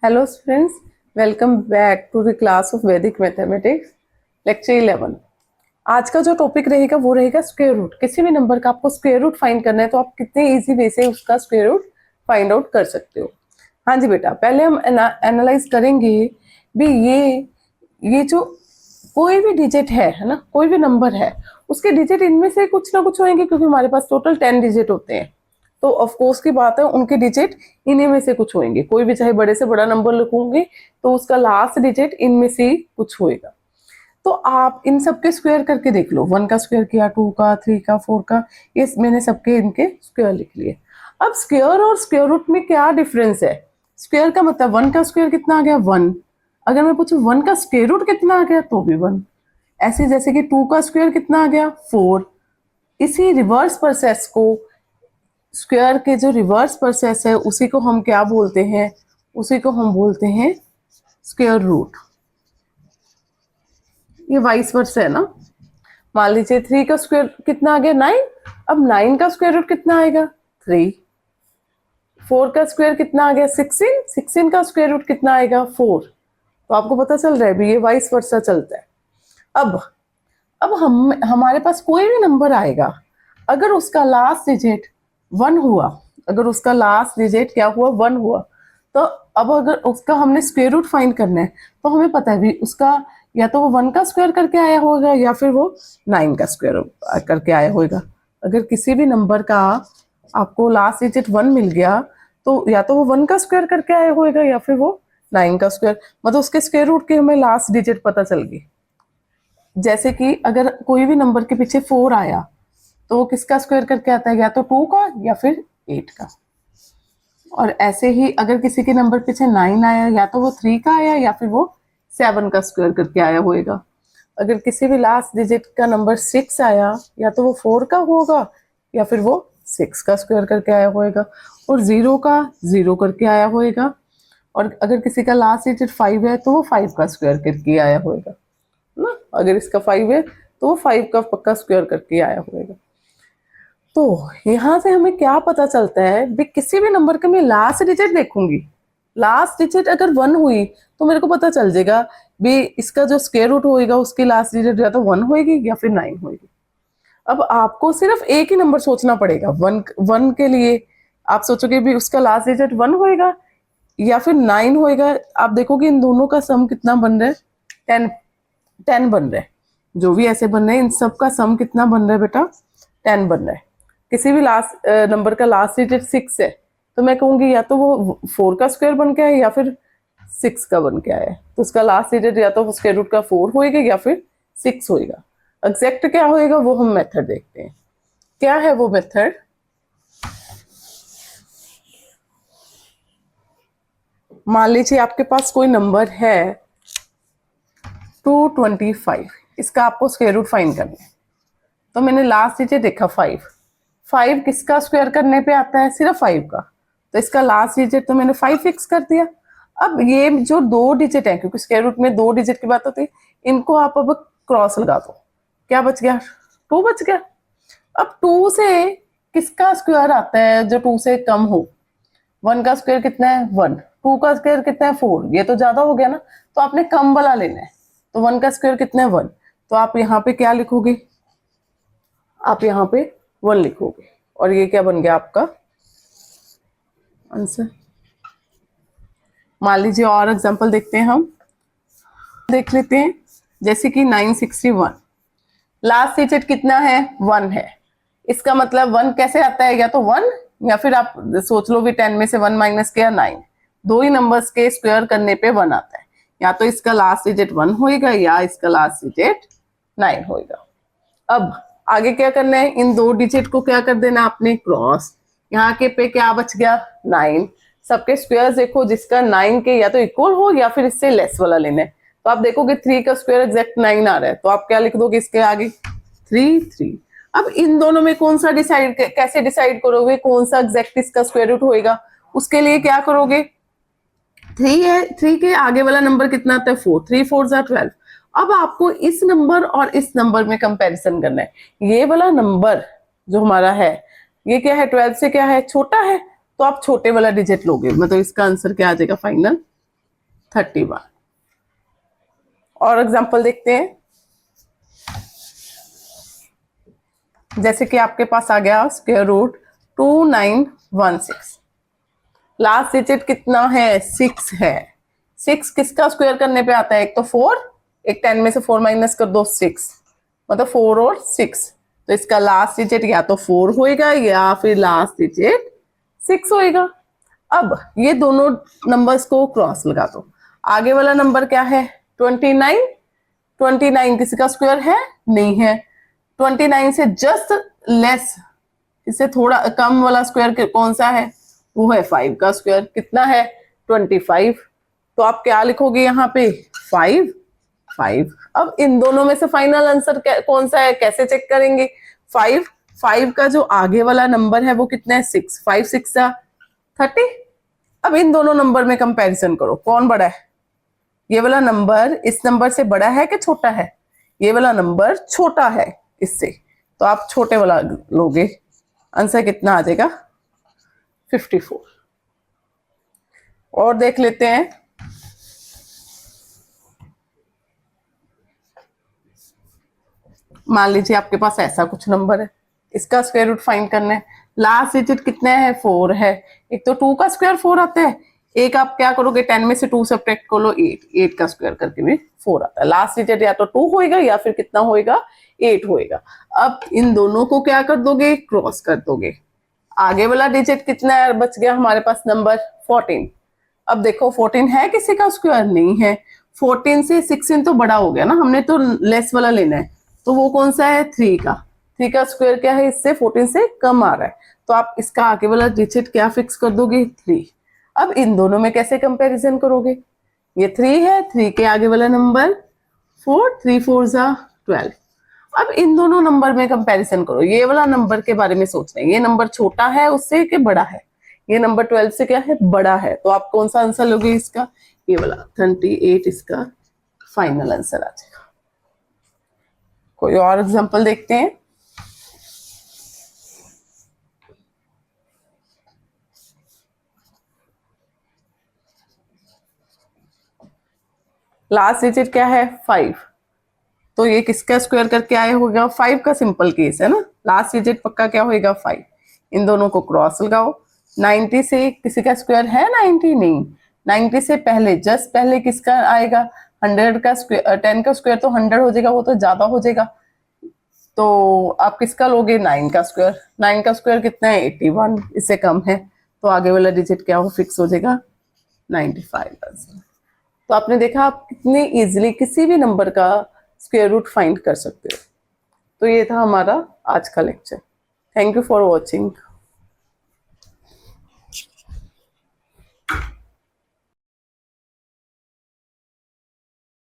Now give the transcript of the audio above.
Hello friends, welcome back to the class of Vedic mathematics lecture 11। आज का जो topic रहेगा वो रहेगा स्क्वायर रूट। किसी भी नंबर का आपको स्क्वायर रूट फाइंड करना है तो आप कितने इजी वे से उसका स्क्वायर रूट फाइंड आउट कर सकते हो। हाँ जी बेटा, पहले हम एनालाइज करेंगे भी ये जो कोई भी डिजिट है ना, कोई भी नंबर है उसके डिजिट इनमें से कुछ ना कुछ होंगे, क्योंकि हमारे पास टोटल 10 डिजिट होते हैं। तो ऑफ कोर्स की बात है, उनके डिजिट इन्हीं में से कुछ होंगे। कोई भी चाहे बड़े से बड़ा नंबर लिखूंगी तो उसका लास्ट डिजिट इनमें से ही कुछ होएगा। तो आप इन सबके स्क्वायर करके देख लो। 1 का स्क्वायर किया, 2 का, 3 का, 4 का, ये मैंने सबके इनके स्क्वायर लिख लिए। अब स्क्वायर और स्क्वायर रूट में क्या डिफरेंस है? स्क्वायर का मतलब 1 का स्क्वायर कितना आ गया? 1। अगर मैं पूछूं 1 का स्क्वायर रूट कितना आ गया तो भी 1। ऐसे जैसे कि 2 का स्क्वायर कितना आ गया? 4। इसी रिवर्स प्रोसेस को, स्क्वायर के जो रिवर्स प्रोसेस है उसी को हम क्या बोलते हैं? उसी को हम बोलते हैं स्क्वायर रूट। ये वाइस वर्सा है ना। मान लीजिए 3 का स्क्वायर कितना आ गया? 9। अब 9 का स्क्वायर रूट कितना आएगा? 3। 4 का स्क्वायर कितना आ गया? 16। 16 का स्क्वायर रूट कितना आएगा? 4। तो आपको पता चल रहा है भी ये वाइस वर्सा चलता है। अब हम हमारे पास कोई भी नंबर आएगा, अगर उसका लास्ट डिजिट 1 हुआ, अगर उसका लास्ट डिजिट क्या हुआ? 1 हुआ, तो अब अगर उसका हमने स्क्वायर रूट फाइंड करना है तो हमें पता है भी उसका या तो वो 1 का स्क्वायर करके आया होगा या फिर वो 9 का स्क्वायर करके आया होगा। अगर किसी भी नंबर का आपको लास्ट डिजिट 1 मिल गया तो या तो वो 1 का स्क्वायर करके आया होगा या फिर वो 9 का स्क्वायर, मतलब उसके स्क्वायर रूट की हमें लास्ट डिजिट पता चल गई। जैसे कि अगर कोई भी नंबर के पीछे 4 आया तो वो किसका स्क्वायर करके आता है? या तो 2 का या फिर 8 का। और ऐसे ही अगर किसी के नंबर पीछे 9 आया, या तो वो 3 का आया या फिर वो 7 का स्क्वायर करके आया होगा। अगर किसी भी लास्ट डिजिट का नंबर 6 आया, या तो वो 4 का होगा या फिर वो 6 का स्क्वायर करके आया होगा। और 0 का 0 करके आया होगा। और अगर किसी का लास्ट डिजिट 5 है तो वो 5 का स्क्वायर करके आया होगा ना। अगर इसका 5 है तो वो 5 का पक्का स्क्वायर करके आया होगा। तो यहाँ से हमें क्या पता चलता है भी किसी भी नंबर का मैं लास्ट डिजिट देखूंगी, लास्ट डिजिट अगर 1 हुई तो मेरे को पता चल जाएगा भी इसका जो स्क्वायर रूट होएगा उसकी लास्ट डिजिट या तो 1 होएगी या फिर 9 होएगी। अब आपको सिर्फ एक ही नंबर सोचना पड़ेगा। 1 के लिए आप सोचोगे भी उसका लास्ट डिजिट 1 होएगा या फिर 9 होएगा। आप देखोगे इन दोनों का सम कितना बन रहा है? 10 बन रहा है। जो भी ऐसे बन रहे हैं इन सब का सम कितना बन रहा है बेटा? 10 बन रहा है। किसी भी लास्ट नंबर का लास्ट डिजिट 6 है तो मैं कहूंगी या तो वो 4 का स्क्वायर बन के आया या फिर 6 का बन के आया। तो उसका लास्ट डिजिट या तो स्क्वायर रूट का 4 होएगा या फिर 6 होएगा। एग्जैक्ट क्या होएगा वो हम मेथड देखते हैं। क्या है वो मेथड? मान लीजिए आपके पास कोई नंबर है 225, इसका आपको स्क्वायर रूट फाइंड करना है। तो मैंने लास्ट डिजिट देखा 5। 5 किसका स्क्वायर करने पे आता है? सिर्फ 5 का। तो इसका लास्ट डिजिट तो मैंने 5 फिक्स कर दिया। अब ये जो 2 डिजिट है, क्योंकि स्क्वायर रूट में 2 डिजिट की बात होती है, इनको आप अब क्रॉस लगा दो। क्या बच गया? 2 बच गया। अब 2 से किसका स्क्वायर आता है जो 2 से कम हो? 1 का स्क्वायर कितना है? 1। 2 का स्क्वायर कितना है? 4। ये तो ज्यादा हो गया ना, तो आपने कम वाला लेना है। तो 1 का स्क्वायर कितना है? 1। तो आप यहाँ पे क्या लिखोगे? आप यहाँ पे 1 लिखोगे और ये क्या बन गया आपका आंसर। मान लीजिए और एग्जांपल देखते हैं, हम देख लेते हैं। जैसे कि 961, लास्ट डिजिट कितना है? 1 है। इसका मतलब 1 कैसे आता है? या तो 1 या फिर आप सोच लो भी 10 में से 1 माइनस किया 9। दो ही नंबर्स के स्क्वायर करने पे 1 आता है। या तो इसका लास्ट डिजिट 1 होएगा या इसका लास्ट डिजिट 9 होएगा। अब आगे क्या करना है? इन 2 डिजिट को क्या कर देना आपने? क्रॉस। यहाँ के पे क्या बच गया? 9। सबके स्क्वायर देखो, जिसका 9 के या तो इक्वल हो या फिर इससे लेस वाला लेना है। तो आप देखोगे 3 का स्क्वायर एग्जैक्ट 9 आ रहा है, तो आप क्या लिख दोगे इसके आगे? 3। अब इन दोनों में कौन सा डिसाइड, कैसे डिसाइड करोगे कौन सा एग्जैक्ट इसका स्क्वायर रूट होएगा? उसके लिए क्या करोगे? 3 है, 3 के आगे वाला नंबर कितना आता है? 4। 3 4 12। अब आपको इस नंबर और इस नंबर में कंपैरिजन करना है। ये वाला नंबर जो हमारा है ये क्या है? 12 से क्या है? छोटा है, तो आप छोटे वाला डिजिट लोगे। मतलब इसका आंसर क्या आ जाएगा फाइनल? 31। और एग्जांपल देखते हैं, जैसे कि आपके पास आ गया स्क्वायर रूट 2916। लास्ट डिजिट कितना है? 6 है। 6 किसका स्क्वायर करने पे आता है? एक तो 4, एक 10 में से 4 माइनस कर दो 6, मतलब 4 और 6। तो इसका लास्ट डिजिट या तो 4 होएगा या फिर लास्ट डिजिट 6 होएगा। अब ये दोनों नंबर्स को क्रॉस लगा दो। आगे वाला नंबर क्या है? 29। 29 किसी का स्क्वायर है? नहीं है। 29 से जस्ट लेस, इससे थोड़ा कम वाला स्क्वायर कौन सा है? वो है 5 का स्क्वायर। कितना है? 25। तो आप क्या लिखोगे यहाँ पे? 5 5। अब इन दोनों में से फाइनल आंसर कौन सा है? कैसे चेक करेंगे? 5 5 का जो आगे वाला नंबर है वो कितना है? 6। 5 6 30। अब इन दोनों नंबर में कंपैरिजन करो, कौन बड़ा है? ये वाला नंबर इस नंबर से बड़ा है कि छोटा है? ये वाला नंबर छोटा है इससे, तो आप छोटे वाला लोगे। आंसर कितना आ जाएगा? 54। और देख लेते हैं, मान लीजिए आपके पास ऐसा कुछ नंबर है, इसका स्क्वायर रूट फाइंड करना है। लास्ट डिजिट कितने है? 4 है। एक तो 2 का स्क्वायर 4 आता है, एक आप क्या करोगे? 10 में से 2 सब्ट्रैक्ट कर लो, 8 का स्क्वायर करके भी 4 आता है। लास्ट डिजिट या तो 2 होएगा या फिर कितना होएगा? 8 होएगा। अब इन दोनों को क्या कर दोगे? क्रॉस कर दोगे। आगे वाला डिजिट कितना है? बच गया हमारे पास नंबर 14। अब देखो 14 है किसी का स्क्वायर? नहीं है। 14 से 16 तो बड़ा हो गया ना, हमने तो लेस वाला लेना है। तो वो कौन सा है? 3 का। 3 का स्क्वायर क्या है? इससे 14 से कम आ रहा है, तो आप इसका आगे वाला डिजिट क्या फिक्स कर दोगे? 3। अब इन दोनों में कैसे कंपैरिजन करोगे? ये 3 है, 3 के आगे वाला नंबर 4, 3 4 12। अब इन दोनों नंबर में कंपैरिजन करो। ये वाला नंबर के बारे में सोचना है, ये नंबर छोटा है उससे कि बड़ा है? ये नंबर 12 से क्या है? बड़ा है। तो आप कौन सा आंसर लोगे इसका? ये वाला 38 इसका फाइनल आंसर आ जाएगा। कोई और एग्जांपल देखते हैं। लास्ट डिजिट क्या है? 5। तो ये किसका स्क्वायर करके आए होगा? 5 का। सिंपल केस है ना, लास्ट डिजिट पक्का क्या होएगा? 5। इन दोनों को क्रॉस लगाओ। 90 से किसी का स्क्वायर है? 90 नहीं। 90 से पहले, जस्ट पहले किसका आएगा? 100 का स्क्वायर। 10 का स्क्वायर तो 100 हो जाएगा, वो तो ज्यादा हो जाएगा। तो आप किसका लोगे? 9 का स्क्वायर। 9 का स्क्वायर कितना है? 81। इससे कम है, तो आगे वाला डिजिट क्या हो? फिक्स हो जाएगा 95 आंसर। तो आपने देखा आप कितने इजीली किसी भी नंबर का स्क्वायर रूट फाइंड कर सकते हो। तो ये था हमारा आज का lecture. Thank you for watching.